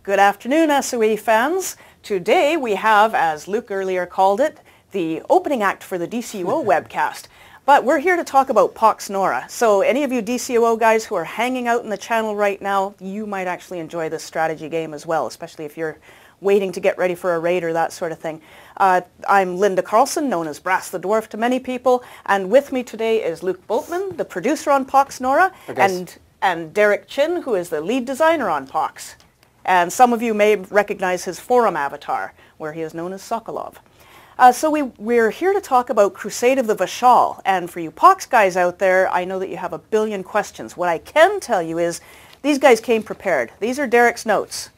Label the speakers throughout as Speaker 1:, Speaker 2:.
Speaker 1: Good afternoon, SOE fans. Today we have, as Luke earlier called it, the opening act for the DCO webcast. But we're here to talk about PoxNora. So any of you DCO guys who are hanging out in the channel right now, you might actually enjoy this strategy game as well, especially if you're waiting to get ready for a raid or that sort of thing. I'm Linda Carlson, known as Brasse the Dwarf to many people, and with me today is Luke Bultman, the producer on PoxNora, and Derek Chin, who is the lead designer on Pox. And some of you may recognize his forum avatar, where he is known as Sokolov. So we're here to talk about Crusade of the Vashall, and for you Pox guys out there, I know that you have a billion questions. What I can tell you is these guys came prepared. These are Derek's notes.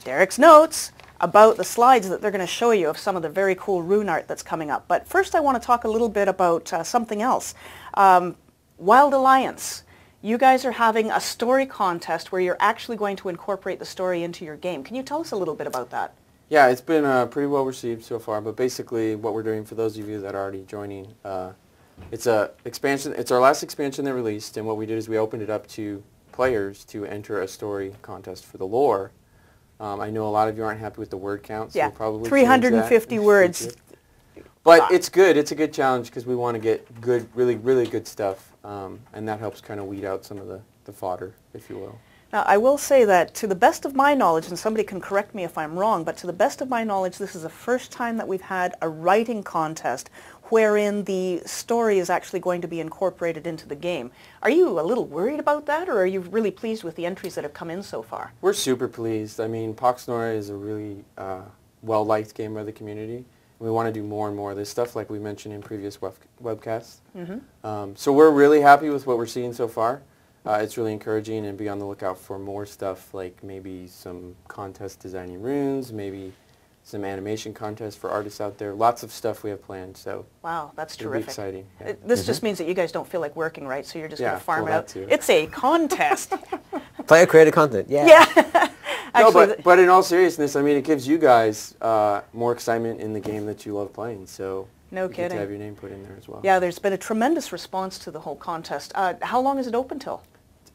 Speaker 1: Derek's notes about the slides that they're going to show you of some of the very cool rune art that's coming up. But first I want to talk a little bit about something else. Wild Alliance. You guys are having a story contest where you're actually going to incorporate the story into your game. Can you tell us a little bit about that?
Speaker 2: Yeah, it's been pretty well received so far, but basically what we're doing for those of you that are already joining, it's a expansion. It's our last expansion they released, and what we did is we opened it up to players to enter a story contest for the lore. I know a lot of you aren't happy with the word count, so we'll probably
Speaker 1: 350 words.
Speaker 2: But it's good. It's a good challenge because we want to get good, really good stuff, and that helps kind of weed out some of the fodder, if you will.
Speaker 1: Now, I will say that to the best of my knowledge, and somebody can correct me if I'm wrong, but to the best of my knowledge, this is the first time that we've had a writing contest wherein the story is actually going to be incorporated into the game. Are you a little worried about that, or are you really pleased with the entries that have come in so far?
Speaker 2: We're super pleased. I mean, PoxNora is a really well-liked game by the community. We want to do more and more of this stuff, like we mentioned in previous webcasts. So we're really happy with what we're seeing so far. It's really encouraging, and be on the lookout for more stuff, like maybe some contest designing runes, maybe some animation contests for artists out there. Lots of stuff we have planned. So
Speaker 1: wow, that's terrific.
Speaker 2: It'll be exciting. Yeah.
Speaker 1: This just means that you guys don't feel like working, right? So you're just going to farm it out.
Speaker 2: Too.
Speaker 1: It's a contest.
Speaker 3: Player-created content, yeah.
Speaker 1: Yeah.
Speaker 2: Actually, no, but in all seriousness, I mean, it gives you guys more excitement in the game that you love playing. So
Speaker 1: no kidding.
Speaker 2: You get to have your name put in there as well.
Speaker 1: Yeah, there's been a tremendous response to the whole contest. How long is it open till?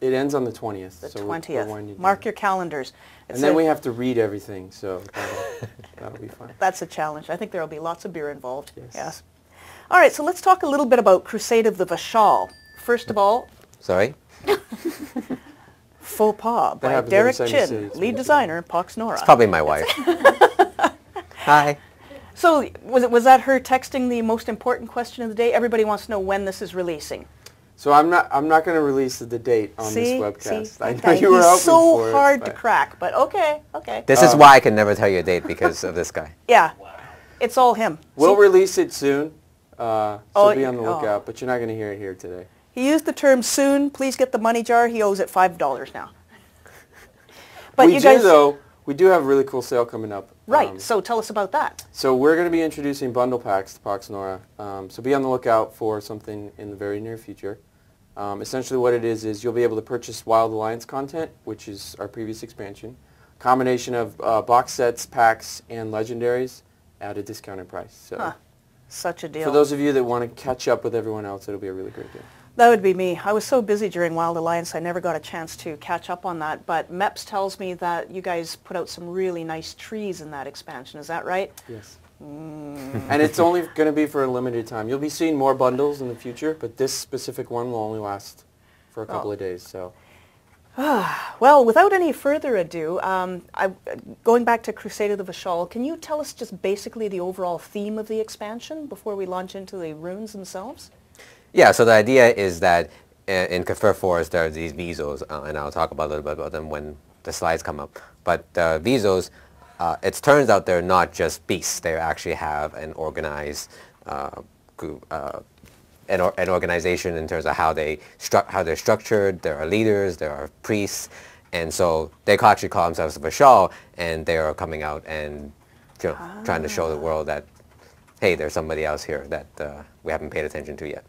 Speaker 2: It ends on the 20th.
Speaker 1: The
Speaker 2: so
Speaker 1: 20th. Mark your calendars.
Speaker 2: And then we have to read everything, so that'll be fun.
Speaker 1: That's a challenge. I think there will be lots of beer involved.
Speaker 2: Yes.
Speaker 1: All right, so let's talk a little bit about Crusade of the Vashall. First of all...
Speaker 3: Sorry?
Speaker 1: Faux pas by Derek Chin, lead designer, PoxNora.
Speaker 3: It's probably my wife. Hi.
Speaker 1: So was that her texting the most important question of the day? Everybody wants to know when this is releasing.
Speaker 2: So I'm not going to release the date on this webcast. I know you were
Speaker 1: hoping
Speaker 2: for it. He's so
Speaker 1: hard to crack, but okay.
Speaker 3: This is why I can never tell you a date, because of this guy.
Speaker 1: Yeah, it's all him.
Speaker 2: We'll release it soon, so be on the lookout, but you're not going to hear it here today.
Speaker 1: He used the term soon. Please get the money jar. He owes it $5 now. But
Speaker 2: we do have a really cool sale coming up.
Speaker 1: Right, so tell us about that.
Speaker 2: So we're going to be introducing bundle packs to PoxNora. So be on the lookout for something in the very near future. Essentially what it is you'll be able to purchase Wild Alliance content, which is our previous expansion. Combination of box sets, packs, and legendaries at a discounted price. So
Speaker 1: such a deal.
Speaker 2: For those of you that want to catch up with everyone else, it'll be a really great deal.
Speaker 1: That would be me. I was so busy during Wild Alliance, I never got a chance to catch up on that. But MEPS tells me that you guys put out some really nice trees in that expansion. Is that right?
Speaker 2: Yes. And it's only going to be for a limited time. You'll be seeing more bundles in the future, but this specific one will only last for a couple of days. So.
Speaker 1: Well, without any further ado, going back to Crusade of the Vashall, can you tell us just basically the overall theme of the expansion before we launch into the runes themselves?
Speaker 3: Yeah, so the idea is that in Kafir Forest there are these Weasels, and I'll talk about a little bit about them when the slides come up. But the Weasels, it turns out they're not just beasts. They actually have an organized group, an organization in terms of how they're structured. There are leaders, there are priests, and so they actually call themselves the Vashall, and they are coming out and trying to show the world that, hey, there's somebody else here that we haven't paid attention to yet.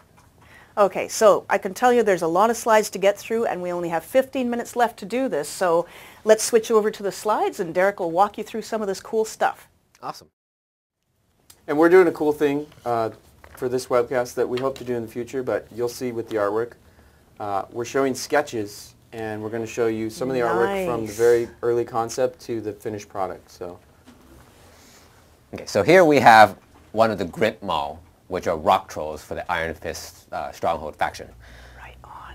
Speaker 1: Okay, so I can tell you there's a lot of slides to get through, and we only have 15 minutes left to do this, so let's switch over to the slides, and Derek will walk you through some of this cool stuff.
Speaker 3: Awesome.
Speaker 2: And we're doing a cool thing for this webcast that we hope to do in the future, but you'll see with the artwork. We're showing sketches and we're going to show you some of the artwork from the very early concept to the finished product. So,
Speaker 3: okay, so here we have one of the Grit Maul, which are rock trolls for the Iron Fist Stronghold faction.
Speaker 1: Right on.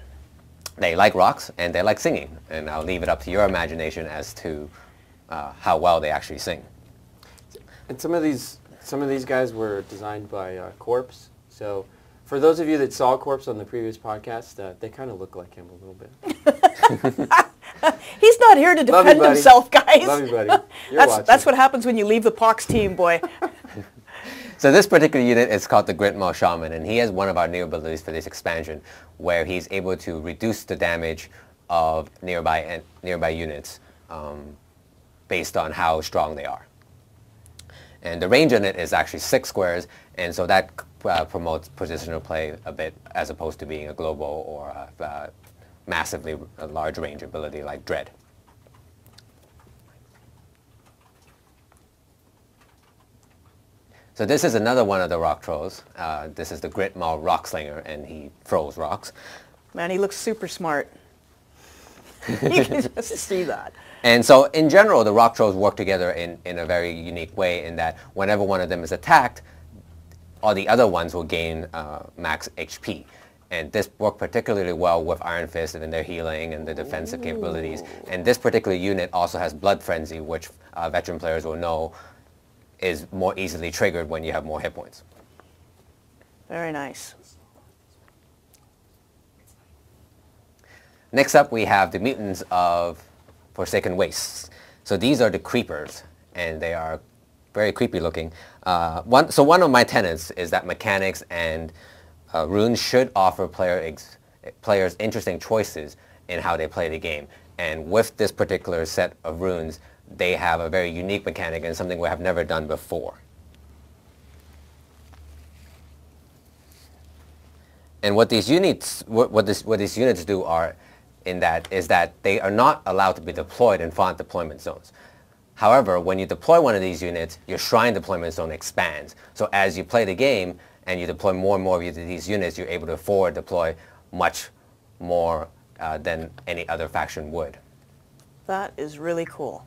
Speaker 3: They like rocks and they like singing, and I'll leave it up to your imagination as to how well they actually sing.
Speaker 2: And some of these guys were designed by Corpse. So, for those of you that saw Corpse on the previous podcast, they kind of look like him a little bit.
Speaker 1: He's not here to defend himself, guys.
Speaker 2: Love you, buddy.
Speaker 1: That's what happens when you leave the Pox team, boy.
Speaker 3: So this particular unit is called the Grit Maul Shaman, and he has one of our new abilities for this expansion, where he's able to reduce the damage of nearby units based on how strong they are. And the range on it is actually 6 squares, and so that promotes positional play a bit, as opposed to being a global or a massively large range ability like Dread. So this is another one of the rock trolls. This is the Grit Maul Rock Slinger, and he throws rocks.
Speaker 1: Man, he looks super smart. You can just see that.
Speaker 3: And so in general, the rock trolls work together in a very unique way, in that whenever one of them is attacked, all the other ones will gain max HP. And this worked particularly well with Iron Fist and their healing and the defensive capabilities. And this particular unit also has Blood Frenzy, which veteran players will know is more easily triggered when you have more hit points.
Speaker 1: Very nice.
Speaker 3: Next up, we have the Mutants of Forsaken Wastes. So these are the Creepers, and they are very creepy looking. One of my tenets is that mechanics and runes should offer players interesting choices in how they play the game. And with this particular set of runes, they have a very unique mechanic and something we have never done before. And what these units do is that they are not allowed to be deployed in font deployment zones. However, when you deploy one of these units, your shrine deployment zone expands. So as you play the game and you deploy more and more of these units, you're able to forward deploy much more than any other faction would.
Speaker 1: That is really cool.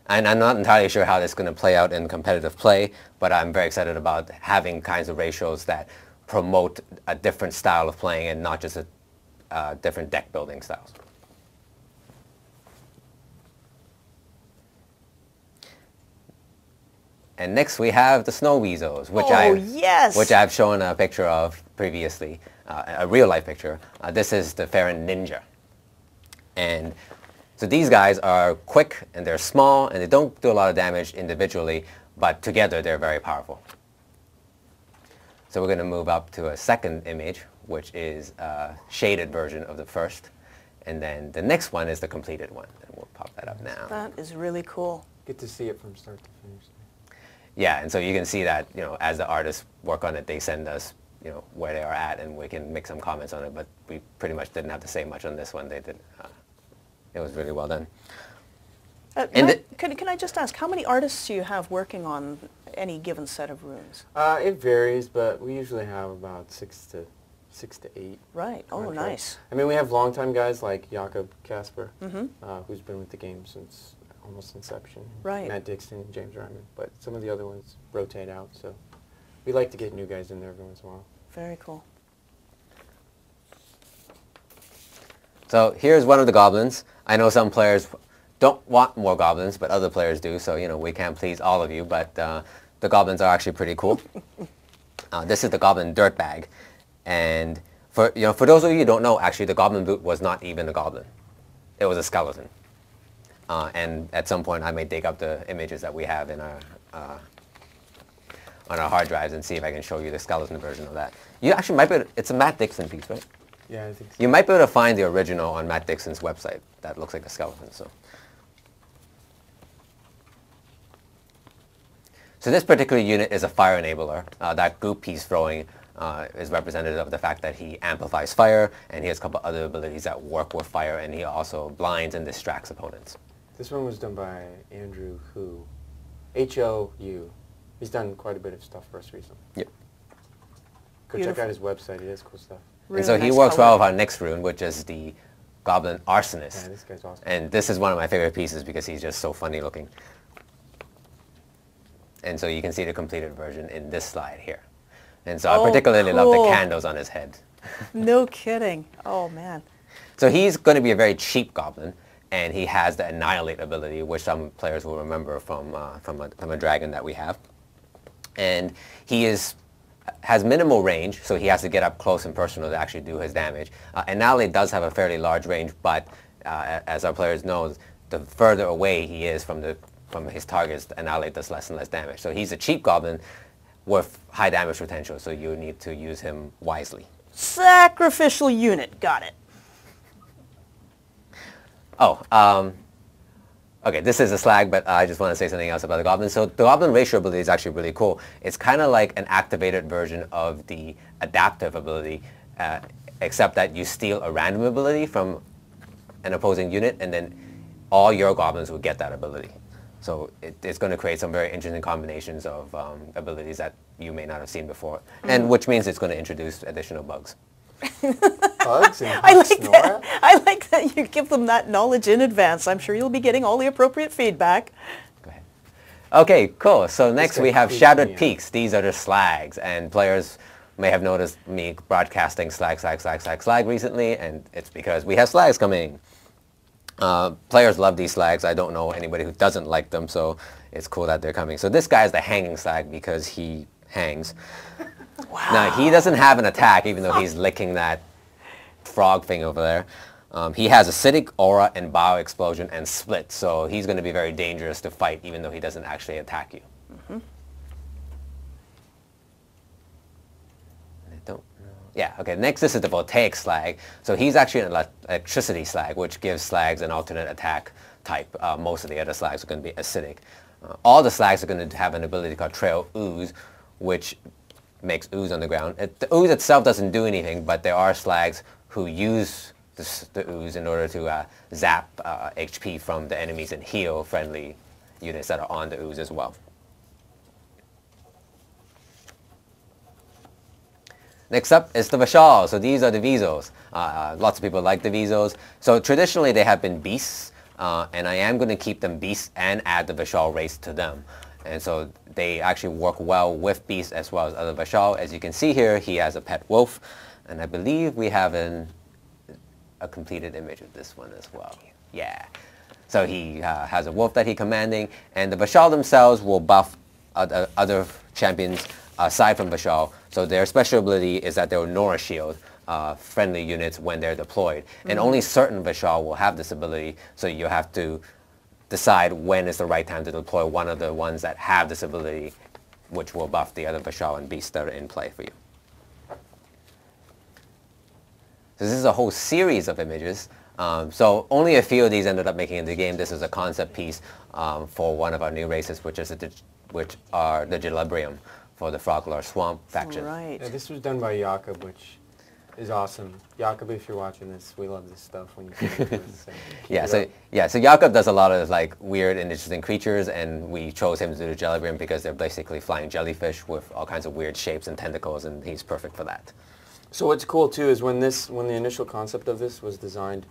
Speaker 3: And I'm not entirely sure how this is going to play out in competitive play, but I'm very excited about having kinds of ratios that promote a different style of playing and not just different deck building styles. And next we have the Snow Weasels, which I've shown a picture of previously, a real life picture. This is the Farron Ninja. And so these guys are quick and they're small and they don't do a lot of damage individually, but together they're very powerful. So we're going to move up to a second image, which is a shaded version of the first. And then the next one is the completed one. And we'll pop that up now.
Speaker 1: That is really cool.
Speaker 2: Get to see it from start to finish.
Speaker 3: Yeah, and so you can see that, as the artists work on it, they send us, where they are at, and we can make some comments on it. But we pretty much didn't have to say much on this one. They did. It was really well done.
Speaker 1: Can I just ask, how many artists do you have working on any given set of runes?
Speaker 2: It varies, but we usually have about 6 to 8.
Speaker 1: Right. Oh, nice.
Speaker 2: I mean, we have longtime guys like Jakob Kasper, who's been with the game since almost inception.
Speaker 1: Right.
Speaker 2: Matt Dixon and James Ryman. But some of the other ones rotate out, so we like to get new guys in there every once in a while.
Speaker 1: Very cool.
Speaker 3: So here's one of the goblins. I know some players don't want more goblins, but other players do, so we can't please all of you, but the goblins are actually pretty cool. This is the Goblin Dirtbag. And for those of you who don't know, actually the Goblin Boot was not even a goblin. It was a skeleton. And at some point I may dig up the images that we have in our on our hard drives and see if I can show you the skeleton version of that. You actually might be able to, it's a Matt Dixon piece, right?
Speaker 2: Yeah, I think so.
Speaker 3: You might be able to find the original on Matt Dixon's website that looks like a skeleton. So this particular unit is a fire enabler. That goop he's throwing is representative of the fact that he amplifies fire, and he has a couple other abilities that work with fire, and he also blinds and distracts opponents.
Speaker 2: This one was done by Andrew H-O-U. He's done quite a bit of stuff for us recently.
Speaker 3: Yep.
Speaker 2: Go check out his website. He has cool stuff.
Speaker 1: Really
Speaker 3: and so he
Speaker 1: nice
Speaker 3: works
Speaker 1: color.
Speaker 3: well with our next rune, which is the Goblin Arsonist.
Speaker 2: Yeah, this guy's awesome.
Speaker 3: And this is one of my favorite pieces because he's just so funny looking. And so you can see the completed version in this slide here. And so I particularly love the candles on his head.
Speaker 1: No kidding. Oh, man.
Speaker 3: So he's going to be a very cheap goblin, and he has the Annihilate ability, which some players will remember from a dragon that we have. And he has minimal range, so he has to get up close and personal to actually do his damage. Annihilate does have a fairly large range, but as our players know, the further away he is from his targets, Annihilate does less and less damage. So he's a cheap goblin with high damage potential, so you need to use him wisely.
Speaker 1: Sacrificial unit. Got it.
Speaker 3: Oh, okay, this is a Slag, but I just want to say something else about the Goblin. So the Goblin ratio ability is actually really cool. It's kind of like an activated version of the adaptive ability, except that you steal a random ability from an opposing unit, and then all your Goblins will get that ability. So it's going to create some very interesting combinations of abilities that you may not have seen before, and which means it's going to introduce additional bugs.
Speaker 2: Bugs and
Speaker 1: I like that you give them that knowledge in advance. I'm sure you'll be getting all the appropriate feedback.
Speaker 3: Go ahead. Okay, cool. So next we have Shattered Peaks. These are the Slags, and players may have noticed me broadcasting slag recently, and it's because we have Slags coming. Players love these Slags. I don't know anybody who doesn't like them, so it's cool that they're coming. So this guy is the Hanging Slag because he hangs.
Speaker 1: Wow.
Speaker 3: Now, he doesn't have an attack, even though he's licking that frog thing over there. He has Acidic, Aura, and Bio Explosion, and Split, so he's going to be very dangerous to fight, even though he doesn't actually attack you. Yeah, okay, next this is the Voltaic Slag. So he's actually an electricity Slag, which gives Slags an alternate attack type. Most of the other Slags are going to be acidic. All the Slags are going to have an ability called Trail Ooze, which makes ooze on the ground. The ooze itself doesn't do anything, but there are Slags who use the ooze in order to zap HP from the enemies and heal friendly units that are on the ooze as well. Next up is the Vashal. So these are the Weasels. Lots of people like the Weasels. So traditionally they have been beasts, and I am going to keep them beasts and add the Vashal race to them. And so they actually work well with beasts as well as other Vashal. As you can see here, he has a pet wolf, and I believe we have a completed image of this one as well. Yeah. So he has a wolf that he's commanding, and the Vashal themselves will buff other champions aside from Vashal. So their special ability is that they'll Nora shield friendly units when they're deployed. And only certain Vashal will have this ability, so you have to decide when is the right time to deploy one of the ones that have this ability, which will buff the other Vashal and beasts that are in play for you. So this is a whole series of images. So only a few of these ended up making it in the game. This is a concept piece for one of our new races, which are the Gilibrium for the Froglore Swamp faction.
Speaker 1: Right.
Speaker 2: Yeah, this was done by Jakob, which is awesome. Jakob, if you're watching this, we love this stuff when you do this. So
Speaker 3: Jakob does a lot of like weird and interesting creatures, and we chose him to do the Gilibrium because they're basically flying jellyfish with all kinds of weird shapes and tentacles, and he's perfect for that.
Speaker 2: So what's cool too is when the initial concept of this was designed,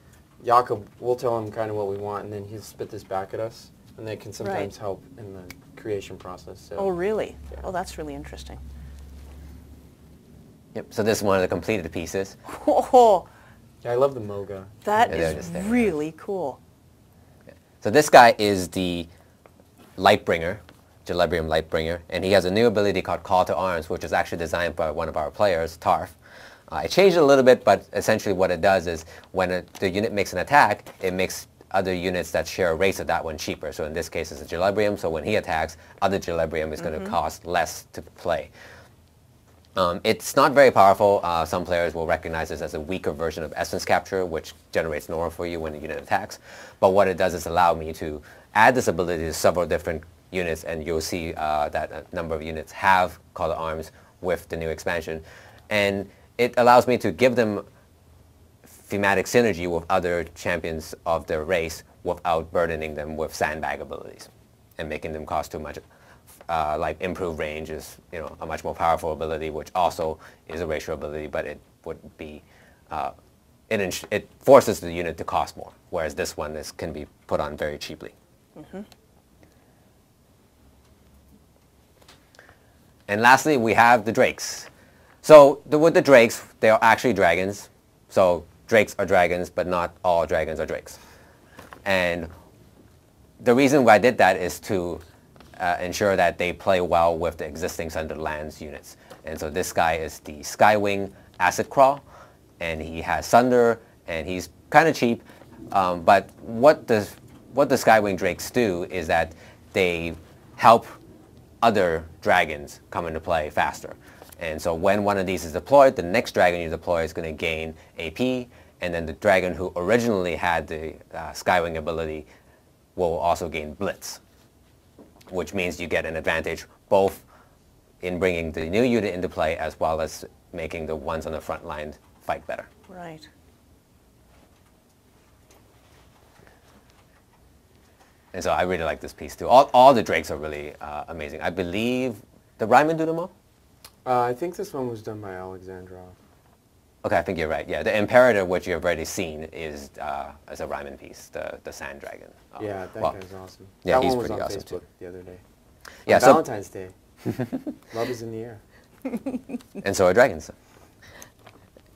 Speaker 2: Jakob, we'll tell him kind of what we want, and then he'll spit this back at us, and they can sometimes help in the creation process. So,
Speaker 1: oh, really?
Speaker 2: Yeah.
Speaker 1: Oh, that's really interesting.
Speaker 3: Yep. So this is one of the completed pieces.
Speaker 1: Oh,
Speaker 2: yeah, I love the Moga.
Speaker 1: that
Speaker 3: Yeah,
Speaker 1: is really cool.
Speaker 3: So this guy is the Lightbringer, Gilibrium Lightbringer, and he has a new ability called Call to Arms, which is actually designed by one of our players, Tarf. I changed it a little bit, but essentially what it does is when the unit makes an attack, it makes other units that share a race of that one cheaper. So in this case, it's a Gilibrium, so when he attacks, other Gilibrium is going to cost less to play. It's not very powerful. Some players will recognize this as a weaker version of Essence Capture, which generates Nora for you when the unit attacks. But what it does is allow me to add this ability to several different units, and you'll see that a number of units have Call to Arms with the new expansion. And it allows me to give them thematic synergy with other champions of their race without burdening them with sandbag abilities and making them cost too much. Like improved range is, a much more powerful ability, which also is a ratio ability, but it would be it forces the unit to cost more, whereas this one can be put on very cheaply. And lastly, we have the drakes. So with the drakes, they are actually dragons. So drakes are dragons, but not all dragons are drakes. And the reason why I did that is to ensure that they play well with the existing Sundered Lands units. And so this guy is the Skywing Acid Crawl, and he has Sunder, and he's kind of cheap. But what the Skywing Drakes do is that they help other dragons come into play faster. And so when one of these is deployed, the next dragon you deploy is going to gain AP, and then the dragon who originally had the Skywing ability will also gain Blitz, which means you get an advantage both in bringing the new unit into play as well as making the ones on the front line fight better.
Speaker 1: Right.
Speaker 3: And so I really like this piece too. All the drakes are really amazing. I believe, did Ryman do them all?
Speaker 2: I think this one was done by Alexandrov.
Speaker 3: Okay, I think you're right. Yeah, the Imperator, which you've already seen, is a Ryman piece, the Sand Dragon.
Speaker 2: Yeah, that guy's awesome.
Speaker 3: Yeah,
Speaker 2: that
Speaker 3: he's
Speaker 2: one was
Speaker 3: pretty
Speaker 2: on
Speaker 3: awesome
Speaker 2: Facebook
Speaker 3: too.
Speaker 2: the other day.
Speaker 3: Yeah,
Speaker 2: on Valentine's Day. Love is in the air.
Speaker 3: And so are dragons.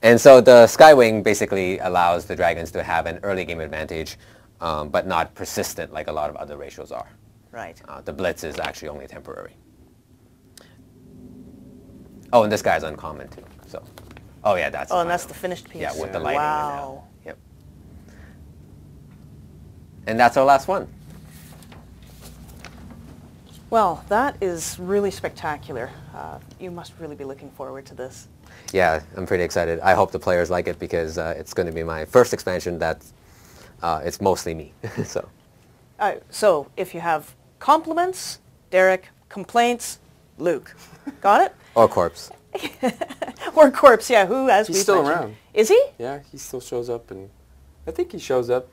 Speaker 3: And so the Skywing basically allows the dragons to have an early game advantage, but not persistent like a lot of other ratios are.
Speaker 1: Right.
Speaker 3: The Blitz is actually only temporary. Oh, and this guy's uncommon too. So, oh yeah, that's.
Speaker 1: Oh, and that's the finished piece.
Speaker 3: Yeah, with the lighting.
Speaker 1: Wow.
Speaker 3: Yep. And that's our last one.
Speaker 1: Well, that is really spectacular. You must really be looking forward to this.
Speaker 3: Yeah, I'm pretty excited. I hope the players like it because it's going to be my first expansion that's it's mostly me.
Speaker 1: So if you have compliments, Derek, complaints, Luke. Got it?
Speaker 3: Or Corpse.
Speaker 1: Or Corpse, yeah, who as
Speaker 2: He's still around.
Speaker 1: Is he?
Speaker 2: Yeah, he still shows up, and I think he shows up.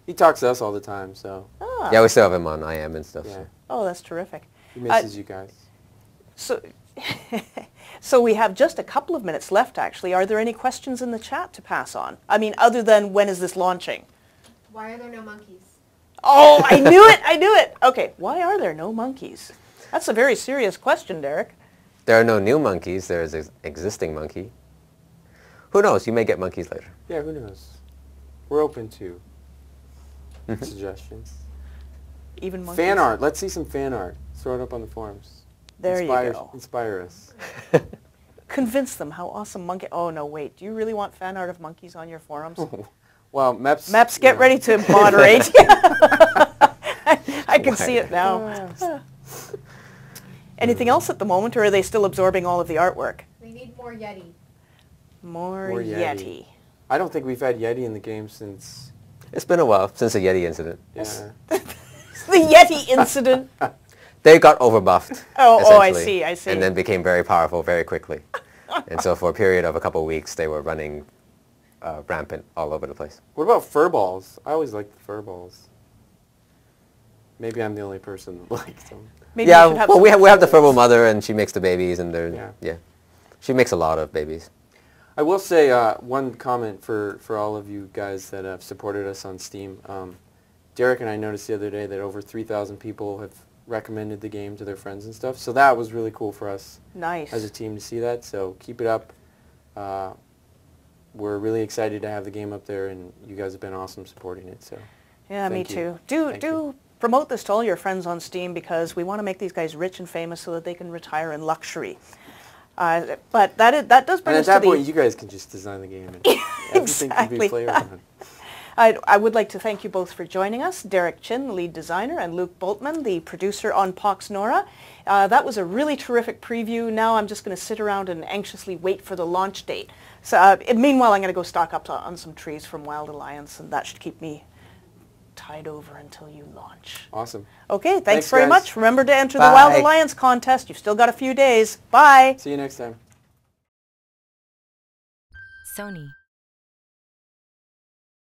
Speaker 2: He talks to us all the time, so.
Speaker 1: Ah.
Speaker 3: Yeah, we still have him on IM and stuff.
Speaker 2: Yeah.
Speaker 3: So.
Speaker 1: Oh, that's terrific.
Speaker 2: He misses you guys.
Speaker 1: So, so we have just a couple of minutes left, actually. Are there any questions in the chat to pass on? I mean, other than when is this launching?
Speaker 4: Why are there no monkeys?
Speaker 1: Oh, I knew it! I knew it! Okay, why are there no monkeys? That's a very serious question, Derek.
Speaker 3: There are no new monkeys. There is an existing monkey. Who knows? You may get monkeys later.
Speaker 2: Yeah, who knows? We're open to suggestions.
Speaker 1: Even monkeys?
Speaker 2: Fan art. Let's see some fan art. Throw it up on the forums.
Speaker 1: There you go.
Speaker 2: Inspire us.
Speaker 1: Convince them how awesome monkey... Oh, no, wait. Do you really want fan art of monkeys on your forums?
Speaker 2: Well, Meps...
Speaker 1: Meps, get ready to moderate. I can see it now. Anything else at the moment, or are they still absorbing all of the artwork?
Speaker 4: We need more Yeti.
Speaker 1: More Yeti.
Speaker 2: I don't think we've had Yeti in the game since...
Speaker 3: It's been a while since the Yeti incident.
Speaker 2: Yeah.
Speaker 1: The Yeti incident.
Speaker 3: They got overbuffed.
Speaker 1: Oh, I see, I see.
Speaker 3: And then became very powerful very quickly. And so for a period of a couple of weeks, they were running rampant all over the place.
Speaker 2: What about fur balls? I always liked the fur balls. Maybe I'm the only person that likes them.
Speaker 1: Maybe
Speaker 3: Yeah,
Speaker 1: you should have
Speaker 3: well,
Speaker 1: some
Speaker 3: we have the furball mother, and she makes the babies, and they're,
Speaker 2: Yeah.
Speaker 3: She makes a lot of babies.
Speaker 2: I will say one comment for all of you guys that have supported us on Steam. Derek and I noticed the other day that over 3,000 people have recommended the game to their friends and stuff. So that was really cool for us
Speaker 1: Nice.
Speaker 2: as a team to see that. So keep it up. We're really excited to have the game up there, and you guys have been awesome supporting it. So
Speaker 1: Yeah, me
Speaker 2: thank you.
Speaker 1: too.
Speaker 2: Thank
Speaker 1: Do
Speaker 2: you.
Speaker 1: promote this to all your friends on Steam, because we want to make these guys rich and famous so that they can retire in luxury. But that does bring
Speaker 2: And
Speaker 1: us
Speaker 2: at that
Speaker 1: to
Speaker 2: point,
Speaker 1: the...
Speaker 2: you guys can just design the game, and everything can be
Speaker 1: Exactly.
Speaker 2: flavored on.
Speaker 1: I would like to thank you both for joining us. Derek Chin, the lead designer, and Luke Bultman, the producer on PoxNora. That was a really terrific preview. Now I'm just going to sit around and anxiously wait for the launch date. So meanwhile, I'm going to go stock up on some trees from Wild Alliance, and that should keep me tied over until you launch.
Speaker 2: Awesome.
Speaker 1: Okay, thanks very
Speaker 2: guys.
Speaker 1: much. Remember to enter the
Speaker 3: Bye.
Speaker 1: Wild Alliance contest. You've still got a few days. Bye.
Speaker 2: See you next time.
Speaker 5: Sony.